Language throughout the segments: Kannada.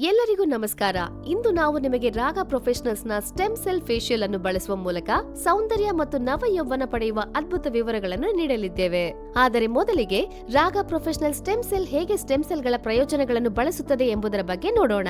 ಎಲ್ಲರಿಗೂ ನಮಸ್ಕಾರ. ಇಂದು ನಾವು ನಿಮಗೆ ರಾಗ ಪ್ರೊಫೆಷನಲ್ಸ್ ನ ಸ್ಟೆಮ್ ಸೆಲ್ ಫೇಶಿಯಲ್ ಅನ್ನು ಬಳಸುವ ಮೂಲಕ ಸೌಂದರ್ಯ ಮತ್ತು ನವ ಯೌವನ ಪಡೆಯುವ ಅದ್ಭುತ ವಿವರಗಳನ್ನು ನೀಡಲಿದ್ದೇವೆ. ಆದರೆ ಮೊದಲಿಗೆ ರಾಗ ಪ್ರೊಫೆಷನಲ್ ಸ್ಟೆಮ್ ಸೆಲ್ ಹೇಗೆ ಸ್ಟೆಮ್ ಸೆಲ್ ಗಳ ಪ್ರಯೋಜನಗಳನ್ನು ಬಳಸುತ್ತದೆ ಎಂಬುದರ ಬಗ್ಗೆ ನೋಡೋಣ.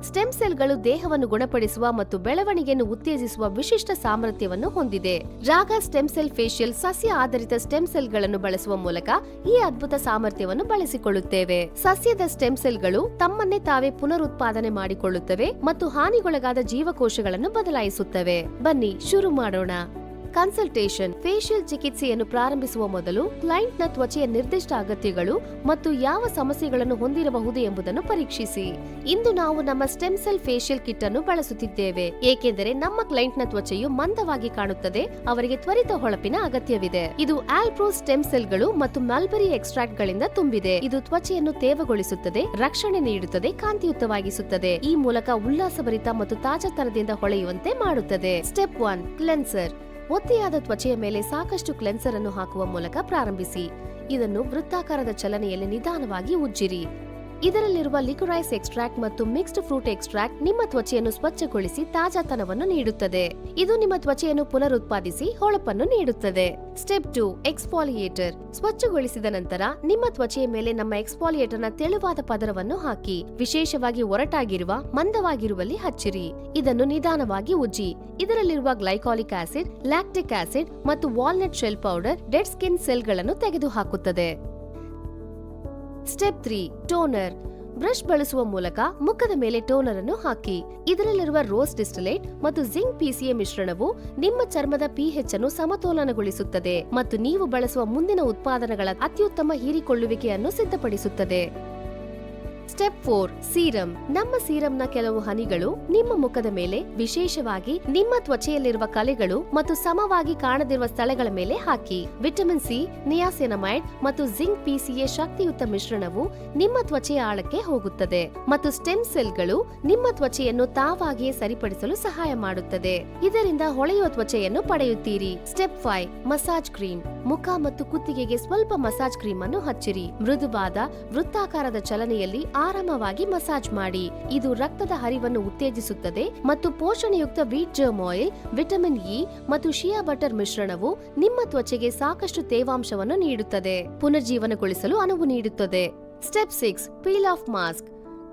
ಸ್ಟೆಮ್ ಸೆಲ್ಗಳು ದೇಹವನ್ನು ಗುಣಪಡಿಸುವ ಮತ್ತು ಬೆಳವಣಿಗೆಯನ್ನು ಉತ್ತೇಜಿಸುವ ವಿಶಿಷ್ಟ ಸಾಮರ್ಥ್ಯವನ್ನು ಹೊಂದಿದೆ. ರಾಗ ಸ್ಟೆಮ್ ಸೆಲ್ ಫೇಶಿಯಲ್ ಸಸ್ಯ ಆಧಾರಿತ ಸ್ಟೆಮ್ ಸೆಲ್ಗಳನ್ನು ಬಳಸುವ ಮೂಲಕ ಈ ಅದ್ಭುತ ಸಾಮರ್ಥ್ಯವನ್ನು ಬಳಸಿಕೊಳ್ಳುತ್ತೇವೆ. ಸಸ್ಯದ ಸ್ಟೆಮ್ ಸೆಲ್ಗಳು ತಮ್ಮನ್ನೇ ತಾವೇ ಪುನರುತ್ಪಾದನೆ ಮಾಡಿಕೊಳ್ಳುತ್ತವೆ ಮತ್ತು ಹಾನಿಗೊಳಗಾದ ಜೀವಕೋಶಗಳನ್ನು ಬದಲಾಯಿಸುತ್ತವೆ. ಬನ್ನಿ ಶುರು ಮಾಡೋಣ. ಕನ್ಸಲ್ಟೇಷನ್. ಫೇಶಿಯಲ್ ಚಿಕಿತ್ಸೆಯನ್ನು ಪ್ರಾರಂಭಿಸುವ ಮೊದಲು ಕ್ಲೈಂಟ್ನ ತ್ವಚೆಯ ನಿರ್ದಿಷ್ಟ ಅಗತ್ಯಗಳು ಮತ್ತು ಯಾವ ಸಮಸ್ಯೆಗಳನ್ನು ಹೊಂದಿರಬಹುದು ಎಂಬುದನ್ನು ಪರೀಕ್ಷಿಸಿ. ಇಂದು ನಾವು ನಮ್ಮ ಸ್ಟೆಮ್ ಸೆಲ್ ಫೇಶಿಯಲ್ ಕಿಟ್ ಅನ್ನು ಬಳಸುತ್ತಿದ್ದೇವೆ, ಏಕೆಂದರೆ ನಮ್ಮ ಕ್ಲೈಂಟ್ನ ತ್ವಚೆಯು ಮಂದವಾಗಿ ಕಾಣುತ್ತದೆ, ಅವರಿಗೆ ತ್ವರಿತ ಹೊಳಪಿನ ಅಗತ್ಯವಿದೆ. ಇದು ಆಲ್ಪ್ರೋ ಸ್ಟೆಮ್ ಸೆಲ್ಗಳು ಮತ್ತು ಮಲ್ಬೆರಿ ಎಕ್ಸ್ಟ್ರಾಕ್ಟ್ ಗಳಿಂದ ತುಂಬಿದೆ. ಇದು ತ್ವಚೆಯನ್ನು ತೇವಗೊಳಿಸುತ್ತದೆ, ರಕ್ಷಣೆ ನೀಡುತ್ತದೆ, ಕಾಂತಿಯುತವಾಗಿಸುತ್ತದೆ, ಈ ಮೂಲಕ ಉಲ್ಲಾಸಭರಿತ ಮತ್ತು ತಾಜಾತನದಿಂದ ಹೊಳೆಯುವಂತೆ ಮಾಡುತ್ತದೆ. ಸ್ಟೆಪ್ 1. ಕ್ಲೆನ್ಸರ್. ಒತ್ತೆಯಾದ ತ್ವಚೆಯ ಮೇಲೆ ಸಾಕಷ್ಟು ಕ್ಲೆನ್ಸರ್ ಅನ್ನು ಹಾಕುವ ಮೂಲಕ ಪ್ರಾರಂಭಿಸಿ. ಇದನ್ನು ವೃತ್ತಾಕಾರದ ಚಲನೆಯಲ್ಲಿ ನಿಧಾನವಾಗಿ ಉಜ್ಜಿರಿ. ಇದರಲ್ಲಿರುವ ಲಿಕೊರೈಸ್ ಎಕ್ಸ್ಟ್ರಾಕ್ಟ್ ಮತ್ತು ಮಿಕ್ಸ್ಡ್ ಫ್ರೂಟ್ ಎಕ್ಸ್ಟ್ರಾಕ್ಟ್ ನಿಮ್ಮ ತ್ವಚೆಯನ್ನು ಸ್ವಚ್ಛಗೊಳಿಸಿ ತಾಜಾತನವನ್ನು ನೀಡುತ್ತದೆ. ಇದು ನಿಮ್ಮ ತ್ವಚೆಯನ್ನು ಪುನರುತ್ಪಾದಿಸಿ ಹೊಳಪನ್ನು ನೀಡುತ್ತದೆ. ಸ್ಟೆಪ್ 2. ಎಕ್ಸ್ಫಾಲಿಯೇಟರ್. ಸ್ವಚ್ಛಗೊಳಿಸಿದ ನಂತರ ನಿಮ್ಮ ತ್ವಚೆಯ ಮೇಲೆ ನಮ್ಮ ಎಕ್ಸ್ಫಾಲಿಯೇಟರ್ನ ತೆಳುವಾದ ಪದರವನ್ನು ಹಾಕಿ, ವಿಶೇಷವಾಗಿ ಒರಟಾಗಿರುವ ಮಂದವಾಗಿರುವಲ್ಲಿ ಹಚ್ಚಿರಿ. ಇದನ್ನು ನಿಧಾನವಾಗಿ ಉಜ್ಜಿ. ಇದರಲ್ಲಿರುವ ಗ್ಲೈಕಾಲಿಕ್ ಆಸಿಡ್, ಲ್ಯಾಕ್ಟಿಕ್ ಆಸಿಡ್ ಮತ್ತು walnut shell powder dead skin ಸೆಲ್ಗಳನ್ನು ತೆಗೆದುಹಾಕುತ್ತದೆ. ಸ್ಟೆಪ್ 3. ಟೋನರ್. ಬ್ರಷ್ ಬಳಸುವ ಮೂಲಕ ಮುಖದ ಮೇಲೆ ಟೋನರ್ ಅನ್ನು ಹಾಕಿ. ಇದರಲ್ಲಿರುವ ರೋಸ್ ಡಿಸ್ಟಿಲೇಟ್ ಮತ್ತು ಜಿಂಕ್ PCA ಮಿಶ್ರಣವು ನಿಮ್ಮ ಚರ್ಮದ pH ಅನ್ನು ಸಮತೋಲನಗೊಳಿಸುತ್ತದೆ ಮತ್ತು ನೀವು ಬಳಸುವ ಮುಂದಿನ ಉತ್ಪಾದನೆಗಳ ಅತ್ಯುತ್ತಮ ಹೀರಿಕೊಳ್ಳುವಿಕೆಯನ್ನು ಸಿದ್ಧಪಡಿಸುತ್ತದೆ. ಸ್ಟೆಪ್ 4. ಸೀರಂ. ನಮ್ಮ ಸೀರಂನ ಕೆಲವು ಹನಿಗಳು ನಿಮ್ಮ ಮುಖದ ಮೇಲೆ, ವಿಶೇಷವಾಗಿ ನಿಮ್ಮ ತ್ವಚೆಯಲ್ಲಿರುವ ಕಲೆಗಳು ಮತ್ತು ಸಮವಾಗಿ ಕಾಣದಿರುವ ಸ್ಥಳಗಳ ಮೇಲೆ ಹಾಕಿ. ವಿಟಮಿನ್ ಸಿ, ನಿಯಾಸಿನಮೈಡ್ ಮತ್ತು ಜಿಂಕ್ PCA ಶಕ್ತಿಯುತ ಮಿಶ್ರಣವು ನಿಮ್ಮ ತ್ವಚೆಯ ಆಳಕ್ಕೆ ಹೋಗುತ್ತದೆ ಮತ್ತು ಸ್ಟೆಮ್ ಸೆಲ್ಗಳು ನಿಮ್ಮ ತ್ವಚೆಯನ್ನು ತಾವಾಗಿಯೇ ಸರಿಪಡಿಸಲು ಸಹಾಯ ಮಾಡುತ್ತದೆ. ಇದರಿಂದ ಹೊಳೆಯುವ ತ್ವಚೆಯನ್ನು ಪಡೆಯುತ್ತೀರಿ. ಸ್ಟೆಪ್ 5. Massage cream. ಮುಖ ಮತ್ತು ಕುತ್ತಿಗೆಗೆ ಸ್ವಲ್ಪ ಮಸಾಜ್ ಕ್ರೀಮ್ ಅನ್ನು ಹಚ್ಚಿರಿ. ಮೃದುವಾದ ವೃತ್ತಾಕಾರದ ಚಲನೆಯಲ್ಲಿ ಆರಾಮವಾಗಿ ಮಸಾಜ್ ಮಾಡಿ. ಇದು ರಕ್ತದ ಹರಿವನ್ನು ಉತ್ತೇಜಿಸುತ್ತದೆ ಮತ್ತು ಪೋಷಣೆಯುಕ್ತ wheat germ oil, vitamin E ಮತ್ತು ಶಿಯಾ ಬಟರ್ ಮಿಶ್ರಣವು ನಿಮ್ಮ ತ್ವಚೆಗೆ ಸಾಕಷ್ಟು ತೇವಾಂಶವನ್ನು ನೀಡುತ್ತದೆ, ಪುನರ್ಜೀವನಗೊಳಿಸಲು ಅನುವು ನೀಡುತ್ತದೆ. ಸ್ಟೆಪ್ 6. Peel of mask.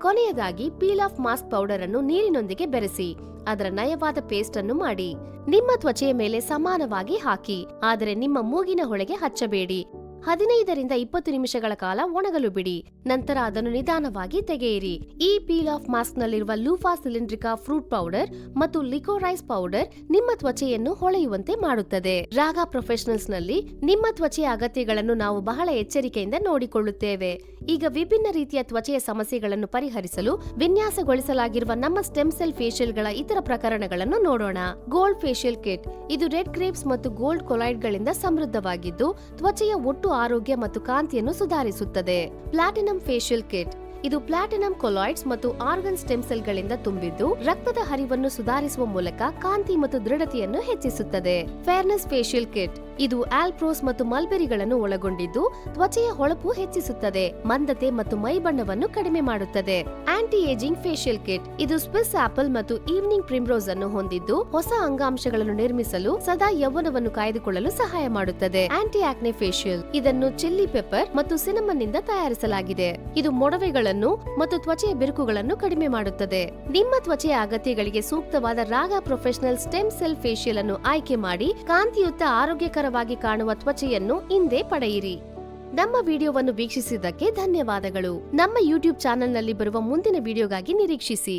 ಕೊನೆಯದಾಗಿ ಪೀಲ್ ಆಫ್ ಮಾಸ್ಕ್ ಪೌಡರ್ ಅನ್ನು ನೀರಿನೊಂದಿಗೆ ಬೆರೆಸಿ ಅದರ ನಯವಾದ ಪೇಸ್ಟ್ ಅನ್ನು ಮಾಡಿ. ನಿಮ್ಮ ತ್ವಚೆಯ ಮೇಲೆ ಸಮಾನವಾಗಿ ಹಾಕಿ, ಆದರೆ ನಿಮ್ಮ ಮೂಗಿನ ಹೊಳೆಗೆ ಹಚ್ಚಬೇಡಿ. 15 ರಿಂದ 20 ನಿಮಿಷಗಳ ಕಾಲ ಒಣಗಲು ಬಿಡಿ. ನಂತರ ಅದನ್ನು ನಿಧಾನವಾಗಿ ತೆಗೆಯಿರಿ. ಈ ಪೀಲ್ ಆಫ್ ಮಾಸ್ಕ್ ನಲ್ಲಿರುವ ಲೂಫಾ ಸಿಲಿಂಡ್ರಿಕಾ ಫ್ರೂಟ್ ಪೌಡರ್ ಮತ್ತು ಲಿಕೊರೈಸ್ ಪೌಡರ್ ನಿಮ್ಮ ತ್ವಚೆಯನ್ನು ಹೊಳೆಯುವಂತೆ ಮಾಡುತ್ತದೆ. ರಾಗ ಪ್ರೊಫೆಷನಲ್ಸ್ ನಲ್ಲಿ ನಿಮ್ಮ ತ್ವಚೆಯ ಅಗತ್ಯಗಳನ್ನು ನಾವು ಬಹಳ ಎಚ್ಚರಿಕೆಯಿಂದ ನೋಡಿಕೊಳ್ಳುತ್ತೇವೆ. ಈಗ ವಿಭಿನ್ನ ರೀತಿಯ ತ್ವಚೆಯ ಸಮಸ್ಯೆಗಳನ್ನು ಪರಿಹರಿಸಲು ವಿನ್ಯಾಸಗೊಳಿಸಲಾಗಿರುವ ನಮ್ಮ ಸ್ಟೆಮ್ ಸೆಲ್ ಫೇಶಿಯಲ್ ಗಳ ಇತರ ಪ್ರಕರಣಗಳನ್ನು ನೋಡೋಣ. Gold facial kit. ಇದು ರೆಡ್ ಗ್ರೇಪ್ಸ್ ಮತ್ತು ಗೋಲ್ಡ್ ಕೊಲೈಡ್ ಗಳಿಂದ ಸಮೃದ್ಧವಾಗಿದ್ದು ತ್ವಚೆಯ ಒಟ್ಟು ಆರೋಗ್ಯ ಮತ್ತು ಕಾಂತಿಯನ್ನು ಸುಧಾರಿಸುತ್ತದೆ. Platinum facial kit. ಇದು ಪ್ಲಾಟಿನಂ ಕೊಲಾಯ್ಡ್ಸ್ ಮತ್ತು ಆರ್ಗನ್ ಸ್ಟೆಮ್ ಸೆಲ್ ಗಳಿಂದ ತುಂಬಿದ್ದು ರಕ್ತದ ಹರಿವನ್ನು ಸುಧಾರಿಸುವ ಮೂಲಕ ಕಾಂತಿ ಮತ್ತು ದೃಢತೆಯನ್ನು ಹೆಚ್ಚಿಸುತ್ತದೆ. Fairness facial kit. ಇದು ಆಲ್ಪ್ರೋಸ್ ಮತ್ತು ಮಲ್ಬೆರಿಗಳನ್ನು ಒಳಗೊಂಡಿದ್ದು ತ್ವಚೆಯ ಹೊಳಪು ಹೆಚ್ಚಿಸುತ್ತದೆ, ಮಂದತೆ ಮತ್ತು ಮೈಬಣ್ಣವನ್ನು ಕಡಿಮೆ ಮಾಡುತ್ತದೆ. Aunty ageing facial kit. ಇದು ಸ್ವಿಸ್ ಆಪಲ್ ಮತ್ತು ಈವ್ನಿಂಗ್ ಪ್ರಿಮ್ರೋಸ್ ಅನ್ನು ಹೊಂದಿದ್ದು ಹೊಸ ಅಂಗಾಂಶಗಳನ್ನು ನಿರ್ಮಿಸಲು, ಸದಾ ಯೌವನವನ್ನು ಕಾಯ್ದುಕೊಳ್ಳಲು ಸಹಾಯ ಮಾಡುತ್ತದೆ. Anti acne facial. ಇದನ್ನು ಚಿಲ್ಲಿ ಪೆಪ್ಪರ್ ಮತ್ತು ಸಿನಮನ್ ನಿಂದ ತಯಾರಿಸಲಾಗಿದೆ. ಇದು ಮೊಡವೆಗಳನ್ನು ಮತ್ತು ತ್ವಚೆಯ ಬಿರುಕುಗಳನ್ನು ಕಡಿಮೆ ಮಾಡುತ್ತದೆ. ನಿಮ್ಮ ತ್ವಚೆಯ ಅಗತ್ಯಗಳಿಗೆ ಸೂಕ್ತವಾದ ರಾಗ ಪ್ರೊಫೆಷನಲ್ ಸ್ಟೆಮ್ ಸೆಲ್ ಫೇಶಿಯಲ್ ಅನ್ನು ಆಯ್ಕೆ ಮಾಡಿ ಕಾಂತಿಯುತ ಆರೋಗ್ಯಕರವಾಗಿ ಕಾಣುವ ತ್ವಚೆಯನ್ನು ಇಂದೇ ಪಡೆಯಿರಿ. ನಮ್ಮ ವಿಡಿಯೋವನ್ನು ವೀಕ್ಷಿಸಿದ್ದಕ್ಕೆ ಧನ್ಯವಾದಗಳು. ನಮ್ಮ ಯೂಟ್ಯೂಬ್ ಚಾನೆಲ್ನಲ್ಲಿ ಬರುವ ಮುಂದಿನ ವಿಡಿಯೋಗಾಗಿ ನಿರೀಕ್ಷಿಸಿ.